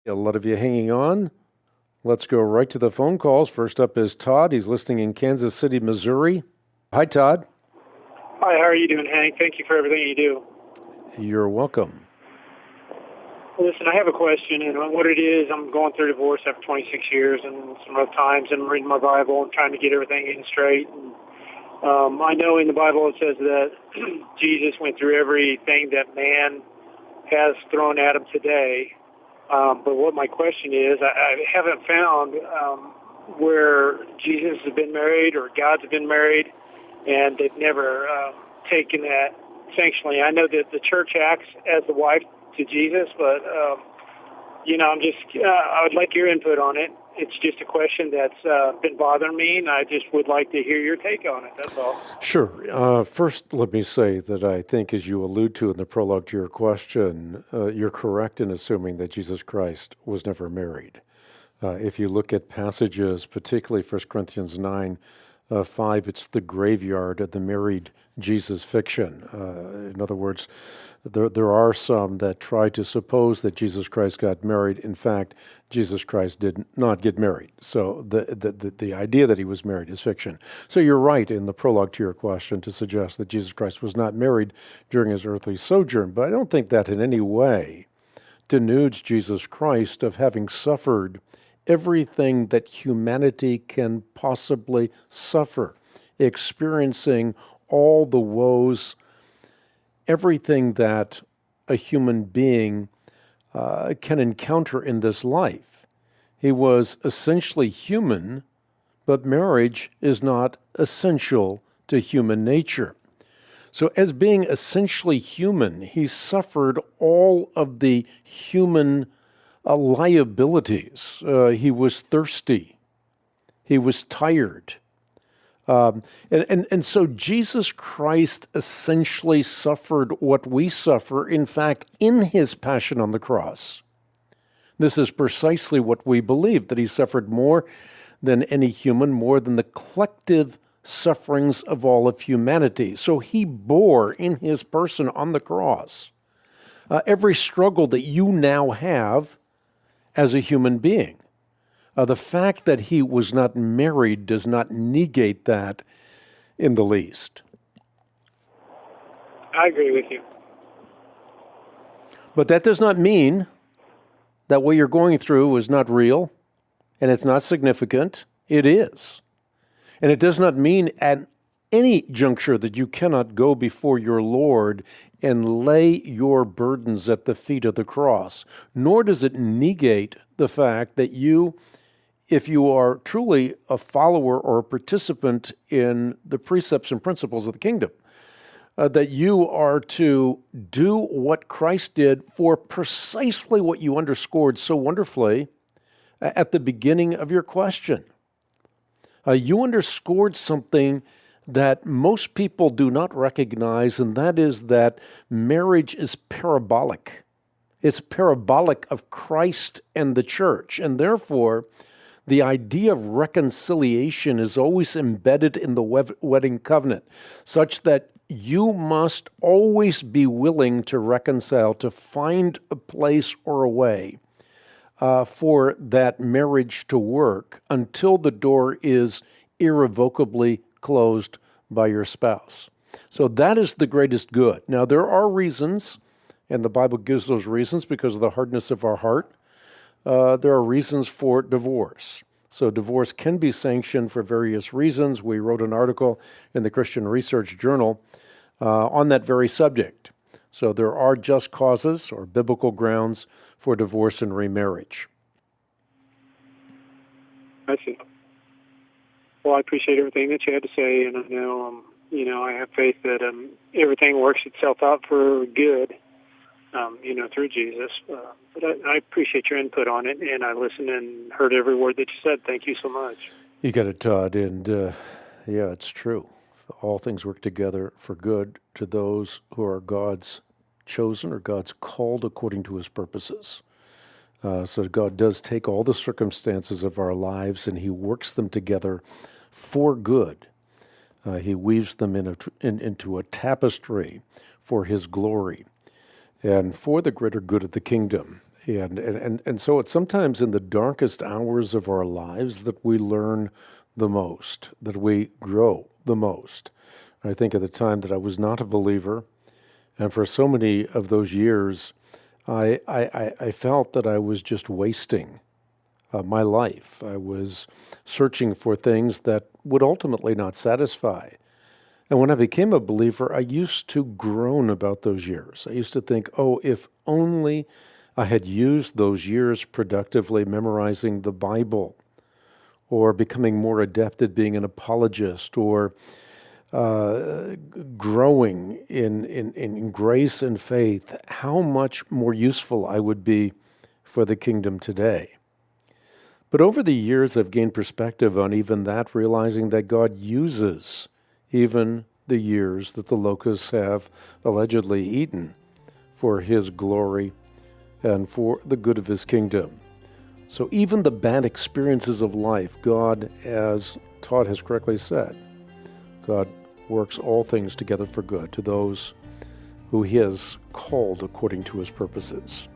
A lot of you hanging on. Let's go right to the phone calls. First up is Todd. He's listening in Kansas City, Missouri. Hi, Todd. Hi, how are you doing, Hank? Thank you for everything you do. You're welcome. Listen, I have a question, and what it is, I'm going through divorce after 26 years, and some other times I'm reading my Bible and trying to get everything in straight. And, I know in the Bible it says that Jesus went through everything that man has thrown at him today. But what my question is, I haven't found where Jesus has been married or God's been married, and they've never taken that sanctionally. I know that the church acts as the wife to Jesus, but I would like your input on it. It's just a question that's been bothering me, and I just would like to hear your take on it. That's all. Sure. First, let me say that I think, as you allude to in the prologue to your question, you're correct in assuming that Jesus Christ was never married. If you look at passages, particularly 1 Corinthians 9:5, it's the graveyard of the married Jesus fiction. In other words, there are some that try to suppose that Jesus Christ got married. In fact, Jesus Christ did not get married. So the idea that he was married is fiction. So you're right in the prologue to your question to suggest that Jesus Christ was not married during his earthly sojourn. But I don't think that in any way denudes Jesus Christ of having suffered everything that humanity can possibly suffer, experiencing all the woes, everything that a human being can encounter in this life. He was essentially human, but marriage is not essential to human nature. So as being essentially human, he suffered all of the human liabilities. He was thirsty. He was tired. And so Jesus Christ essentially suffered what we suffer, in fact, in his passion on the cross. This is precisely what we believe, that he suffered more than any human, more than the collective sufferings of all of humanity. So he bore in his person on the cross every struggle that you now have as a human being. The fact that he was not married does not negate that in the least. I agree with you. But that does not mean that what you're going through is not real and it's not significant. It is. And it does not mean at any juncture that you cannot go before your Lord and lay your burdens at the feet of the cross. Nor does it negate the fact that you, if you are truly a follower or a participant in the precepts and principles of the kingdom, that you are to do what Christ did for precisely what you underscored so wonderfully at the beginning of your question. You underscored something that most people do not recognize, and that is that marriage is parabolic. It's parabolic of Christ and the church, and therefore the idea of reconciliation is always embedded in the wedding covenant, such that you must always be willing to reconcile, to find a place or a way for that marriage to work until the door is irrevocably closed by your spouse. So that is the greatest good. Now, there are reasons, and the Bible gives those reasons because of the hardness of our heart. There are reasons for divorce. So divorce can be sanctioned for various reasons. We wrote an article in the Christian Research Journal on that very subject. So there are just causes or biblical grounds for divorce and remarriage. I see. Well, I appreciate everything that you had to say, and I know, I have faith that everything works itself out for good, through Jesus. But I appreciate your input on it, and I listened and heard every word that you said. Thank you so much. You got it, Todd, and yeah, it's true. All things work together for good to those who are God's chosen or God's called according to his purposes. So God does take all the circumstances of our lives and he works them together for good. He weaves them into a tapestry for his glory and for the greater good of the kingdom. And so it's sometimes in the darkest hours of our lives that we learn the most, that we grow the most. I think at the time that I was not a believer, and for so many of those years, I felt that I was just wasting my life. I was searching for things that would ultimately not satisfy. And when I became a believer, I used to groan about those years. I used to think, oh, if only I had used those years productively memorizing the Bible, or becoming more adept at being an apologist, or growing in grace and faith, how much more useful I would be for the kingdom today. But over the years, I've gained perspective on even that, realizing that God uses even the years that the locusts have allegedly eaten for his glory and for the good of his kingdom. So even the bad experiences of life, God, as Todd has correctly said, God works all things together for good to those who he has called according to his purposes.